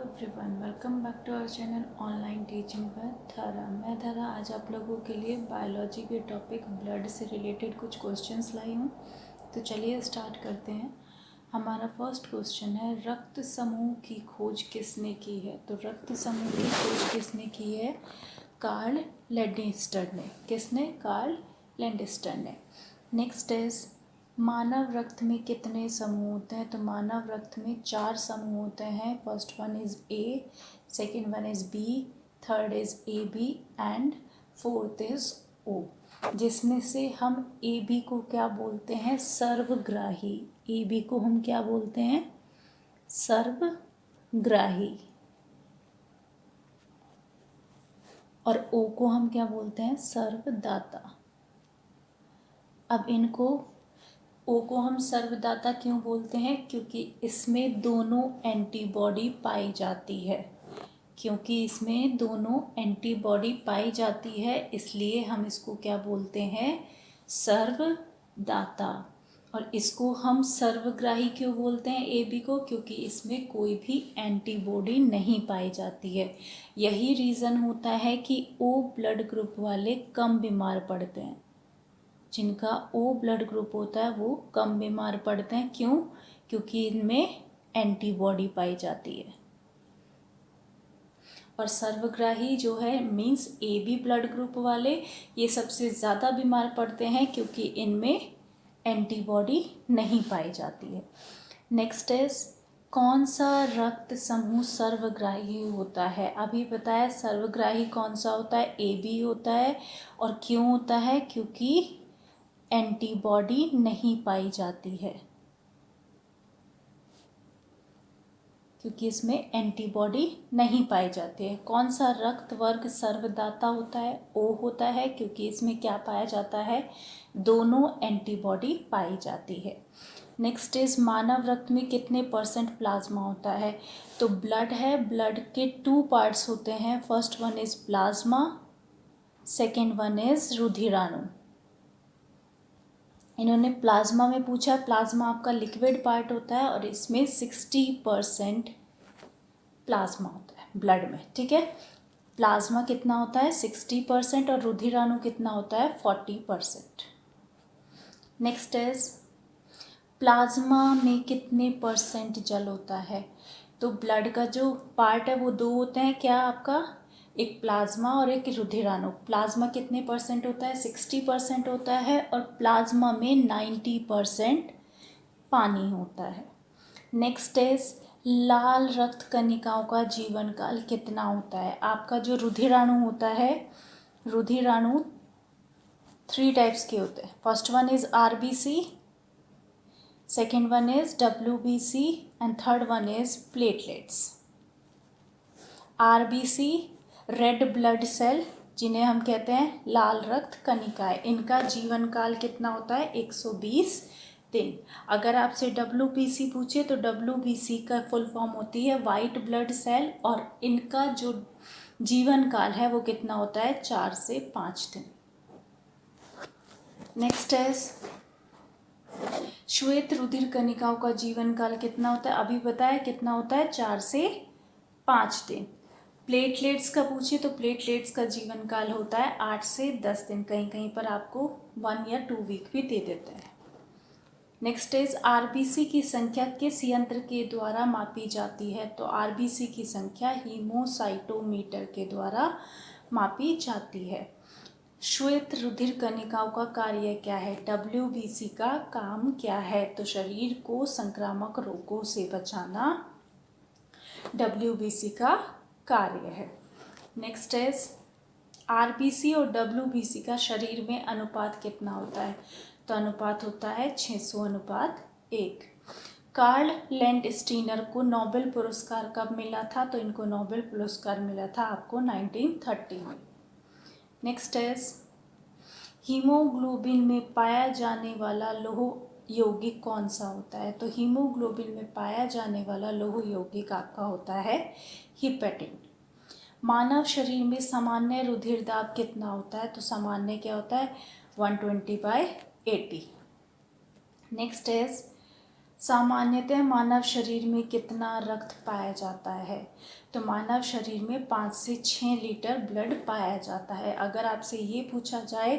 Everyone, welcome back to our channel online teaching with Dhara. मैं धारा आज आप लोगों के लिए बायोलॉजी के टॉपिक ब्लड से रिलेटेड कुछ क्वेश्चंस लाई हूँ। तो चलिए स्टार्ट करते हैं। हमारा फर्स्ट क्वेश्चन है, रक्त समूह की खोज किसने की है? तो रक्त समूह की खोज किसने की है? कार्ल लैंडस्टर ने। किसने? कार्ल लैंडस्टर ने। नेक्स्ट इज, मानव रक्त में कितने समूह होते हैं? तो मानव रक्त में 4 समूह होते हैं। First one is A, second one is B, third is A B and fourth is O, जिसमें से हम ए बी को क्या बोलते हैं? सर्वग्राही। ए बी को हम क्या बोलते हैं? सर्वग्राही। और ओ को हम क्या बोलते हैं? सर्वदाता। अब इनको ओ को हम सर्वदाता क्यों बोलते हैं? क्योंकि इसमें दोनों एंटीबॉडी पाई जाती है। क्योंकि इसमें दोनों एंटीबॉडी पाई जाती है, इसलिए हम इसको क्या बोलते हैं? सर्वदाता। और इसको हम सर्वग्राही क्यों बोलते हैं ए बी को? क्योंकि इसमें कोई भी एंटीबॉडी नहीं पाई जाती है। यही रीज़न होता है कि ओ ब्लड ग्रुप वाले कम बीमार पड़ते हैं। जिनका ओ ब्लड ग्रुप होता है वो कम बीमार पड़ते हैं। क्यों? क्योंकि इनमें एंटीबॉडी पाई जाती है। और सर्वग्राही जो है means A B blood group वाले, ये सबसे ज़्यादा बीमार पड़ते हैं क्योंकि इनमें एंटीबॉडी नहीं पाई जाती है। नेक्स्ट इज, कौन सा रक्त समूह सर्वग्राही होता है? अभी बताया सर्वग्राही कौन सा होता है? ए बी होता है। और क्यों होता है? क्योंकि एंटीबॉडी नहीं पाई जाती है। क्योंकि इसमें एंटीबॉडी नहीं पाई जाती है। कौन सा रक्त वर्ग सर्वदाता होता है? ओ होता है, क्योंकि इसमें क्या पाया जाता है? दोनों एंटीबॉडी पाई जाती है। नेक्स्ट इज, मानव रक्त में कितने % प्लाज्मा होता है? तो ब्लड है, ब्लड के 2 पार्ट्स होते हैं। First one is plasma, second one is रुधिराणु। इन्होंने प्लाज्मा में पूछा है। प्लाज्मा आपका लिक्विड पार्ट होता है और इसमें 60% प्लाज्मा होता है ब्लड में। ठीक है, प्लाज्मा कितना होता है? 60% और रुधिराणु कितना होता है? 40%। नेक्स्ट इज, प्लाज्मा में कितने % जल होता है? तो ब्लड का जो पार्ट है वो 2 होते हैं। क्या आपका? एक प्लाज्मा और एक रुधिराणु। प्लाज्मा कितने % होता है? 60% होता है। और प्लाज्मा में 90% पानी होता है। नेक्स्ट इज, लाल रक्त कणिकाओं का जीवन काल कितना होता है? आपका जो रुधिराणु होता है, रुधिराणु 3 टाइप्स के होते हैं। First one is RBC, second one is WBC and third one is platelets. RBC red blood cell, जिन्हें हम कहते हैं लाल रक्त कणिकाएं, इनका जीवन काल कितना होता है? 120 दिन। अगर आपसे WBC पूछे तो WBC का फुल फॉर्म होती है वाइट ब्लड सेल, और इनका जो जीवन काल है वो कितना होता है? 4 से 5 दिन। नेक्स्ट इज, श्वेत रुधिर कणिकाओं का जीवन काल कितना होता है? अभी बताया कितना होता है? 4 से 5 दिन। प्लेटलेट्स का पूछे तो प्लेटलेट्स का जीवन काल होता है 8 से 10 दिन। कहीं कहीं पर आपको 1 या 2 वीक भी दे देते हैं। नेक्स्ट इज, आरबीसी की संख्या किस यंत्र के द्वारा मापी जाती है? तो आरबीसी की संख्या हीमोसाइटोमीटर के द्वारा मापी जाती है। श्वेत रुधिर कणिकाओं का कार्य क्या है? WBC का काम क्या है? तो शरीर को संक्रामक रोगों से बचाना WBC का कार्य है। नेक्स्ट इज, आरबीसी और WBC का शरीर में अनुपात कितना होता है? तो अनुपात होता है 600:1। कार्ल लैंडस्टीनर को नोबेल पुरस्कार कब मिला था? तो इनको नोबेल पुरस्कार मिला था आपको 1930 में। नेक्स्ट इज, हीमोग्लोबिन में पाया जाने वाला लौह यौगिक कौन सा होता है? तो हीमोग्लोबिन में पाया जाने वाला लौह यौगिक आपका होता है हिपेटिन। मानव शरीर में सामान्य रुधिर दाब कितना होता है? तो सामान्य क्या होता है? 120/80। नेक्स्ट इज, सामान्यतः मानव शरीर में कितना रक्त पाया जाता है? तो मानव शरीर में 5 से 6 लीटर ब्लड पाया जाता है। अगर आपसे ये पूछा जाए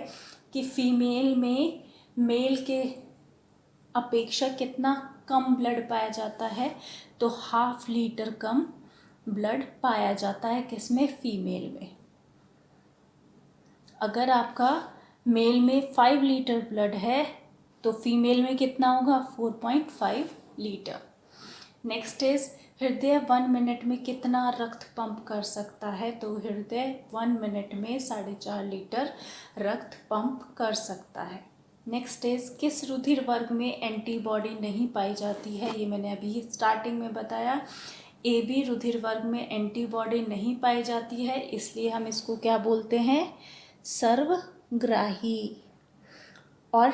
कि फीमेल में मेल के अपेक्षा कितना कम ब्लड पाया जाता है, तो 1/2 लीटर कम ब्लड पाया जाता है किसमें? फीमेल में। अगर आपका मेल में 5 लीटर ब्लड है तो फीमेल में कितना होगा? 4.5 लीटर। नेक्स्ट इज हृदय 1 मिनट में कितना रक्त पंप कर सकता है? तो हृदय 1 मिनट में 4.5 लीटर रक्त पंप कर सकता है। नेक्स्ट इज किस रुधिर वर्ग में एंटीबॉडी नहीं पाई जाती है? ये मैंने अभी स्टार्टिंग में बताया। ए बी रुधिर वर्ग में एंटीबॉडी नहीं पाई जाती है, इसलिए हम इसको क्या बोलते हैं? सर्वग्राही। और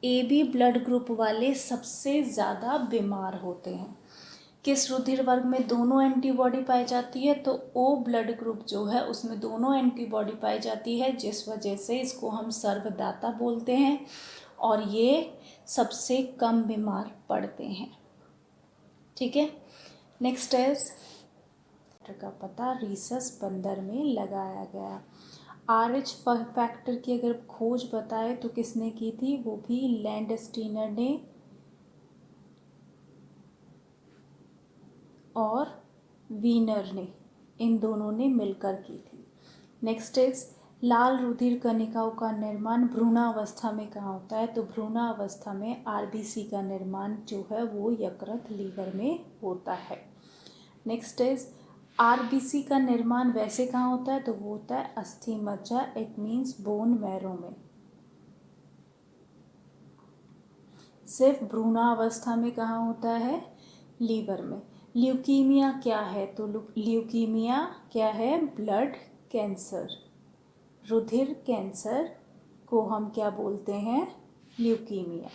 ए बी ब्लड ग्रुप वाले सबसे ज़्यादा बीमार होते हैं। किस रुधिर वर्ग में दोनों एंटीबॉडी पाई जाती है? तो ओ ब्लड ग्रुप जो है उसमें दोनों एंटीबॉडी पाई जाती है, जिस वजह से इसको हम सर्वदाता बोलते हैं और ये सबसे कम बीमार पड़ते हैं। ठीक है। नेक्स्ट इज का पता रीसस बंदर में लगाया गया। RH फैक्टर की अगर खोज बताए तो किसने की थी? वो भी लैंडस्टीनर ने और वीनर ने, इन दोनों ने मिलकर की थी। नेक्स्ट इज लाल रुधिर कणिकाओं का निर्माण भ्रूणावस्था में कहाँ होता है? तो भ्रूणावस्था में RBC का निर्माण जो है वो यकृत लीवर में होता है। नेक्स्ट इज RBC का निर्माण वैसे कहाँ होता है? तो वो होता है अस्थि मज्जा, इट मीन्स बोन मैरो में। सिर्फ भ्रूणावस्था में कहाँ होता है? लीवर में। ल्यूकीमिया क्या है? तो ल्यूकीमिया क्या है? Blood cancer. रुधिर कैंसर को हम क्या बोलते हैं? ल्यूकीमिया।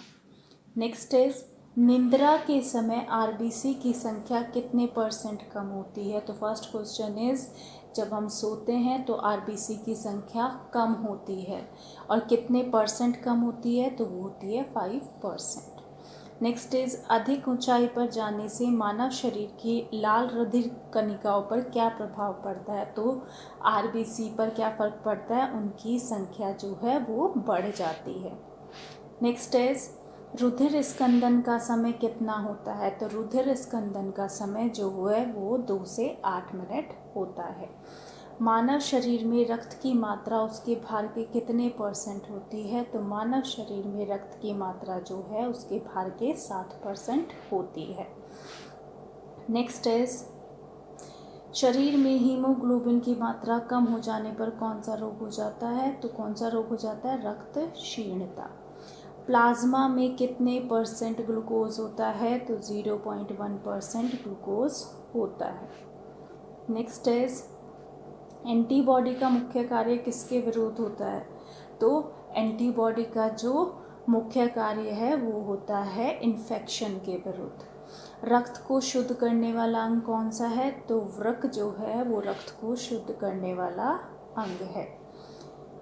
नेक्स्ट इज निद्रा के समय RBC की संख्या कितने % कम होती है? तो फर्स्ट क्वेश्चन इज जब हम सोते हैं तो RBC की संख्या कम होती है, और कितने % कम होती है? तो वो होती है 5%। नेक्स्ट इज अधिक ऊंचाई पर जाने से मानव शरीर की लाल रुधिर कणिकाओं पर क्या प्रभाव पड़ता है? तो RBC पर क्या फर्क पड़ता है? उनकी संख्या जो है वो बढ़ जाती है। नेक्स्ट इज रुधिर स्कंदन का समय कितना होता है? तो रुधिर स्कंदन का समय जो है वो 2 से 8 मिनट होता है। मानव शरीर में रक्त की मात्रा उसके भार के कितने % होती है? तो मानव शरीर में रक्त की मात्रा जो है उसके भार के 60% होती है। नेक्स्ट इज शरीर में हीमोग्लोबिन की मात्रा कम हो जाने पर कौन सा रोग हो जाता है? तो कौन सा रोग हो जाता है? रक्त क्षीणता। प्लाज्मा में कितने % ग्लूकोज होता है? तो 0.1% ग्लूकोज होता है। नेक्स्ट इज एंटीबॉडी का मुख्य कार्य किसके विरुद्ध होता है? तो एंटीबॉडी का जो मुख्य कार्य है वो होता है इन्फेक्शन के विरुद्ध। रक्त को शुद्ध करने वाला अंग कौन सा है? तो वृक्क जो है वो रक्त को शुद्ध करने वाला अंग है।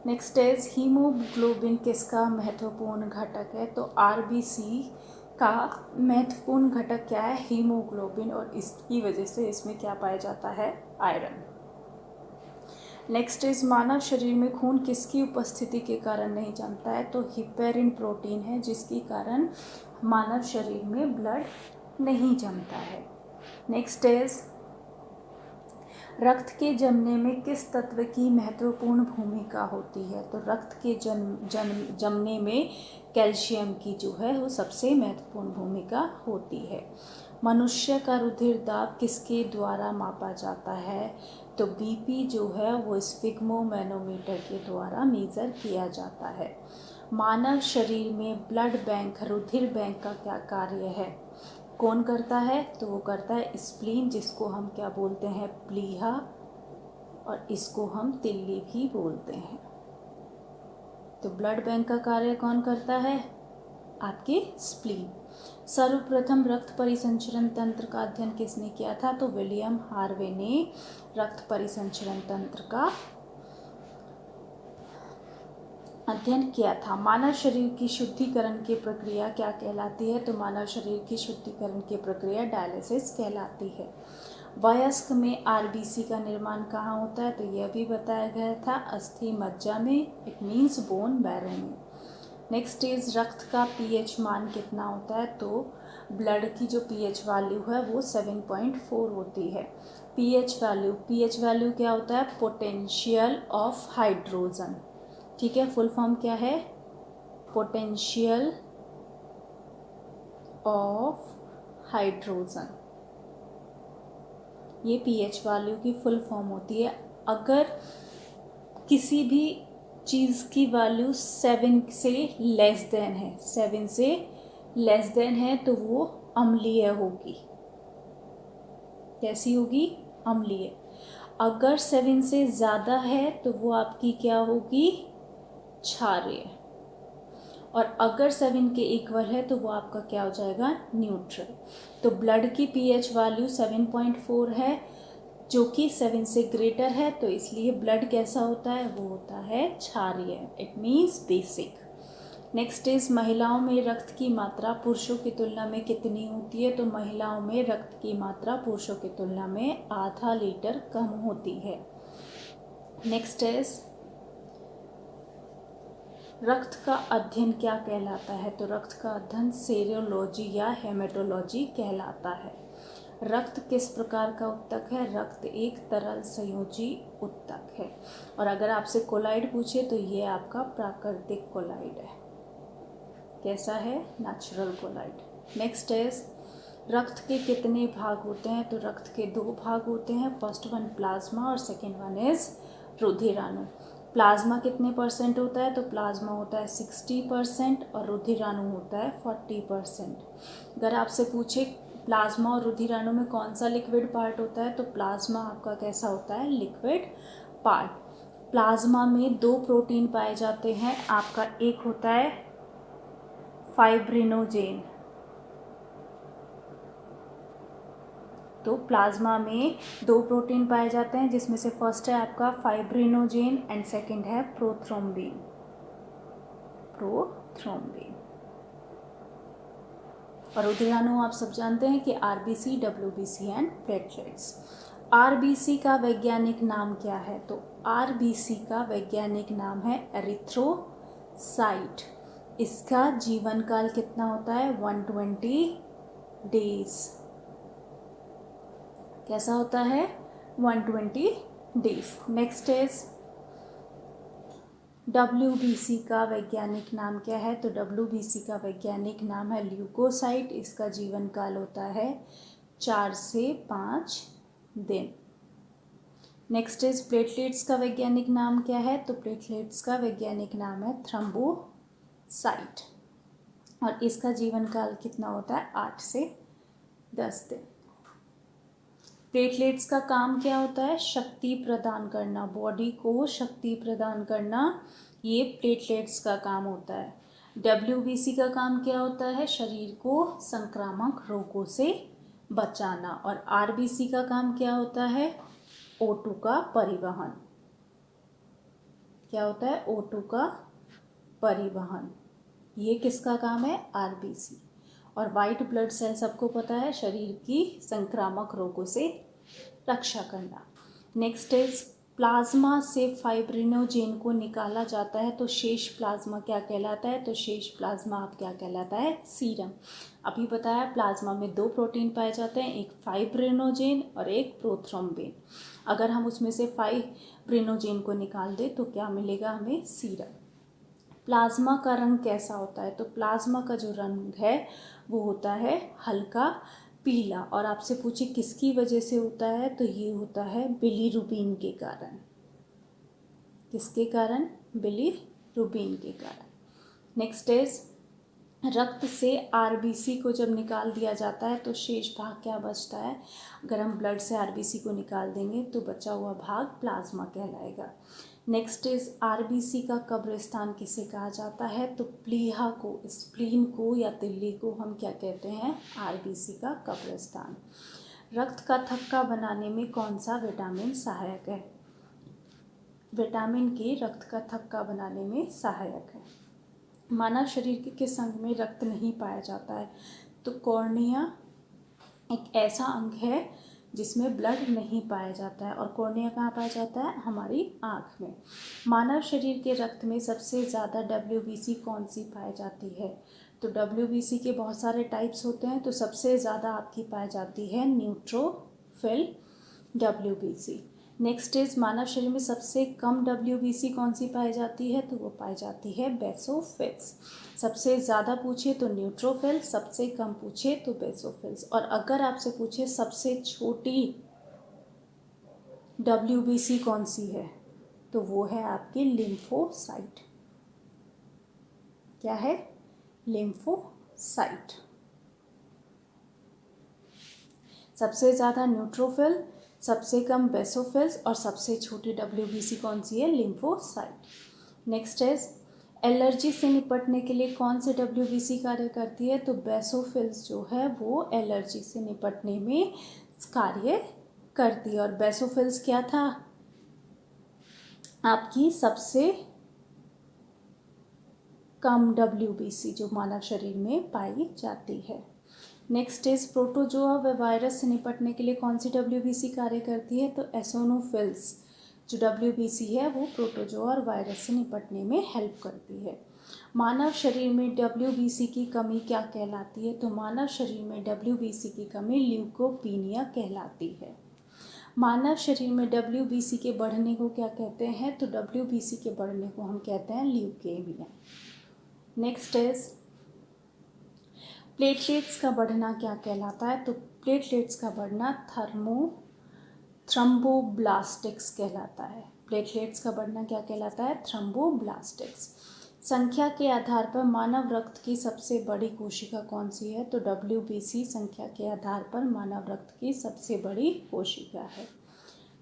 नेक्स्ट इज हीमोग्लोबिन किसका महत्वपूर्ण घटक है? तो RBC का महत्वपूर्ण घटक क्या है? हीमोग्लोबिन, और इसकी वजह से इसमें क्या पाया जाता है? आयरन। नेक्स्ट इज मानव शरीर में खून किसकी उपस्थिति के कारण नहीं जमता है? तो हिपेरिन प्रोटीन है जिसके कारण मानव शरीर में ब्लड नहीं जमता है। नेक्स्ट इज रक्त के जमने में किस तत्व की महत्वपूर्ण भूमिका होती है? तो रक्त के जमने में कैल्शियम की जो है वो सबसे महत्वपूर्ण भूमिका होती है। मनुष्य का रुधिर दाब किसके द्वारा मापा जाता है? तो BP जो है वो स्फिग्मोमैनोमीटर के द्वारा मेज़र किया जाता है। मानव शरीर में ब्लड बैंक, रुधिर बैंक का क्या कार्य है? कौन करता है? तो वो करता है स्प्लीन, जिसको हम क्या बोलते हैं? प्लीहा, और इसको हम तिल्ली भी बोलते हैं। तो ब्लड बैंक का कार्य कौन करता है? आपके स्प्लीन। सर्वप्रथम रक्त परिसंचरण तंत्र का अध्ययन किसने किया था? तो विलियम हार्वे ने रक्त परिसंचरण तंत्र का अध्ययन किया था। मानव शरीर की शुद्धिकरण की प्रक्रिया क्या कहलाती है? तो मानव शरीर की शुद्धिकरण की प्रक्रिया डायलिसिस कहलाती है। वयस्क में आरबीसी का निर्माण कहाँ होता है? तो यह भी बताया गया था, अस्थि मज्जा में, इट मीन्स बोन मैरो में। नेक्स्ट इज रक्त का पीएच मान कितना होता है? तो ब्लड की जो पीएच वैल्यू है वो 7.4 होती है। पीएच वैल्यू क्या होता है? पोटेंशियल ऑफ हाइड्रोजन, ठीक है। फुल फॉर्म क्या है? पोटेंशियल ऑफ हाइड्रोजन, ये पीएच वैल्यू की फुल फॉर्म होती है। अगर किसी भी चीज़ की वैल्यू 7 से लेस देन है, 7 से लेस देन है, तो वो अम्लीय होगी। कैसी होगी? अम्लीय। अगर 7 से ज़्यादा है तो वो आपकी क्या होगी? क्षारीय। और अगर 7 के इक्वल है तो वो आपका क्या हो जाएगा? न्यूट्रल। तो ब्लड की पीएच वैल्यू 7.4 है, जो कि 7 से ग्रेटर है, तो इसलिए ब्लड कैसा होता है? वो होता है क्षारीय, it means basic. Next is महिलाओं में रक्त की मात्रा पुरुषों की तुलना में कितनी होती है? तो महिलाओं में रक्त की मात्रा पुरुषों की तुलना में आधा लीटर कम होती है। नेक्स्ट इज रक्त का अध्ययन क्या कहलाता है? तो रक्त का अध्ययन सेरोलॉजी या हेमेटोलॉजी कहलाता है। रक्त किस प्रकार का उत्तक है? रक्त एक तरल संयोजी उत्तक है। और अगर आपसे कोलाइड पूछे तो ये आपका प्राकृतिक कोलाइड है। कैसा है? Natural collide. नेक्स्ट इज रक्त के कितने भाग होते हैं? तो रक्त के 2 भाग होते हैं। फर्स्ट वन प्लाज्मा और सेकेंड वन इज रुधिराणु। प्लाज्मा कितने परसेंट होता है? तो प्लाज्मा होता है 60% और रुधिराणु होता है 40%। अगर आपसे पूछे प्लाज्मा और रुधिराणु में कौन सा लिक्विड पार्ट होता है? तो प्लाज्मा आपका कैसा होता है? Liquid part. प्लाज्मा में 2 प्रोटीन पाए जाते हैं आपका, एक होता है फाइब्रिनोजेन। तो प्लाज्मा में 2 प्रोटीन पाए जाते हैं, जिसमें से फर्स्ट है आपका फाइब्रिनोजेन एंड सेकंड है प्रोथ्रोम्बिन। और रुधिराणु आप सब जानते हैं कि RBC, WBC and platelets. RBC का वैज्ञानिक नाम क्या है? तो आरबीसी का वैज्ञानिक नाम है एरिथ्रोसाइट। इसका जीवन काल कितना होता है? 120 डेज। कैसा होता है? 120 डेज। नेक्स्ट इज डब्ल्यूबीसी का वैज्ञानिक नाम क्या है? तो डब्ल्यूबीसी का वैज्ञानिक नाम है ल्यूकोसाइट। इसका जीवन काल होता है 4 से 5 दिन। नेक्स्ट इज प्लेटलेट्स का वैज्ञानिक नाम क्या है? तो प्लेटलेट्स का वैज्ञानिक नाम है थ्रोम्बोसाइट और इसका जीवन काल कितना होता है? 8 से 10 दिन। प्लेटलेट्स का काम क्या होता है? शक्ति प्रदान करना, बॉडी को शक्ति प्रदान करना, ये प्लेटलेट्स का काम होता है। डब्ल्यूबीसी का काम क्या होता है? शरीर को संक्रामक रोगों से बचाना। और आरबीसी का काम क्या होता है? O2 का परिवहन। क्या होता है? O2 का परिवहन। ये किसका काम है? आरबीसी। और वाइट ब्लड सेल सबको पता है शरीर की संक्रामक रोगों से रक्षा करना। नेक्स्ट इज प्लाज्मा से फाइब्रिनोजेन को निकाला जाता है तो शेष प्लाज्मा क्या कहलाता है? तो शेष प्लाज्मा आप क्या कहलाता है? सीरम। अभी बताया प्लाज्मा में 2 प्रोटीन पाए जाते हैं, एक फाइब्रिनोजेन और एक प्रोथ्रोम्बिन। अगर हम उसमें से फाइब्रिनोजेन को निकाल दें तो क्या मिलेगा हमें? सीरम। प्लाज्मा का रंग कैसा होता है? तो प्लाज्मा का जो रंग है वो होता है हल्का पीला। और आपसे पूछे किसकी वजह से होता है? तो ये होता है बिलीरुबिन के कारण। किसके कारण? बिलीरुबिन के कारण। नेक्स्ट इज रक्त से आरबीसी को जब निकाल दिया जाता है तो शेष भाग क्या बचता है? अगर हम ब्लड से आरबीसी को निकाल देंगे तो बचा हुआ भाग प्लाज्मा कहलाएगा। नेक्स्ट इज आरबीसी का कब्रिस्तान किसे कहा जाता है? तो प्लीहा को, स्प्लीन को या तिल्ली को हम क्या कहते हैं? आरबीसी का कब्रिस्तान। रक्त का थक्का बनाने में कौन सा विटामिन सहायक है? विटामिन के रक्त का थक्का बनाने में सहायक है। मानव शरीर के किस अंग में रक्त नहीं पाया जाता है? तो कॉर्निया एक ऐसा अंग है जिसमें ब्लड नहीं पाया जाता है। और कॉर्निया कहाँ पाया जाता है? हमारी आँख में। मानव शरीर के रक्त में सबसे ज़्यादा WBC कौन सी पाई जाती है? तो WBC के बहुत सारे टाइप्स होते हैं, तो सबसे ज़्यादा आपकी पाई जाती है न्यूट्रोफिल WBC। नेक्स्ट इज मानव शरीर में सबसे कम WBC कौन सी पाई जाती है? तो वो पाई जाती है बेसोफिल्स। सबसे ज़्यादा पूछे तो न्यूट्रोफिल, सबसे कम पूछे तो बेसोफिल्स। और अगर आपसे पूछे सबसे छोटी WBC कौन सी है, तो वो है आपकी लिम्फोसाइट। क्या है? लिम्फोसाइट। सबसे ज़्यादा न्यूट्रोफिल, सबसे कम बेसोफिल्स और सबसे छोटी WBC कौन सी है? लिम्फोसाइट। नेक्स्ट इज एलर्जी से निपटने के लिए कौन से WBC कार्य करती है? तो बेसोफिल्स जो है वो एलर्जी से निपटने में कार्य करती है। और बेसोफिल्स क्या था? आपकी सबसे कम WBC जो मानव शरीर में पाई जाती है। नेक्स्ट इज प्रोटोजोआ व वायरस से निपटने के लिए कौन सी WBC कार्य करती है? तो एसोनोफिल्स जो WBC है वो प्रोटोजोआ और वायरस से निपटने में हेल्प करती है। मानव शरीर में WBC की कमी क्या कहलाती है? तो मानव शरीर में WBC की कमी ल्यूकोपीनिया कहलाती है। मानव शरीर में WBC के बढ़ने को क्या कहते हैं? तो WBC के बढ़ने को हम कहते हैं ल्यूकेमिया। नेक्स्ट इज प्लेटलेट्स का बढ़ना क्या कहलाता है? तो प्लेटलेट्स का बढ़ना थ्रम्बोब्लास्टिक्स कहलाता है। प्लेटलेट्स का बढ़ना क्या कहलाता है? थ्रम्बोब्लास्टिक्स। संख्या के आधार पर मानव रक्त की सबसे बड़ी कोशिका कौन सी है? तो WBC संख्या के आधार पर मानव रक्त की सबसे बड़ी कोशिका है।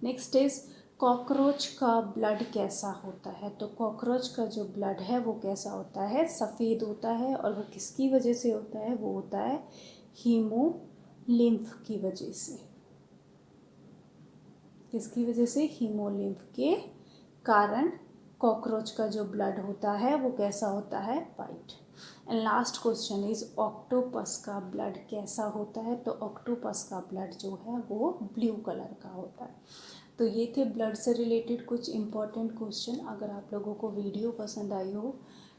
नेक्स्ट इज कॉकरोच का ब्लड कैसा होता है? तो कॉकरोच का जो ब्लड है वो कैसा होता है? सफ़ेद होता है। और वो किसकी वजह से होता है? वो होता है हीमोलिम्फ की वजह से। किसकी वजह से? हीमोलिम्फ के कारण कॉकरोच का जो ब्लड होता है वो कैसा होता है? White. And last question is octopus का ब्लड कैसा होता है? तो ऑक्टोपस का ब्लड जो है वो ब्लू कलर का होता है। तो ये थे ब्लड से रिलेटेड कुछ इम्पॉर्टेंट क्वेश्चन। अगर आप लोगों को वीडियो पसंद आई हो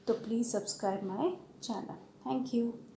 तो please subscribe my channel. Thank you.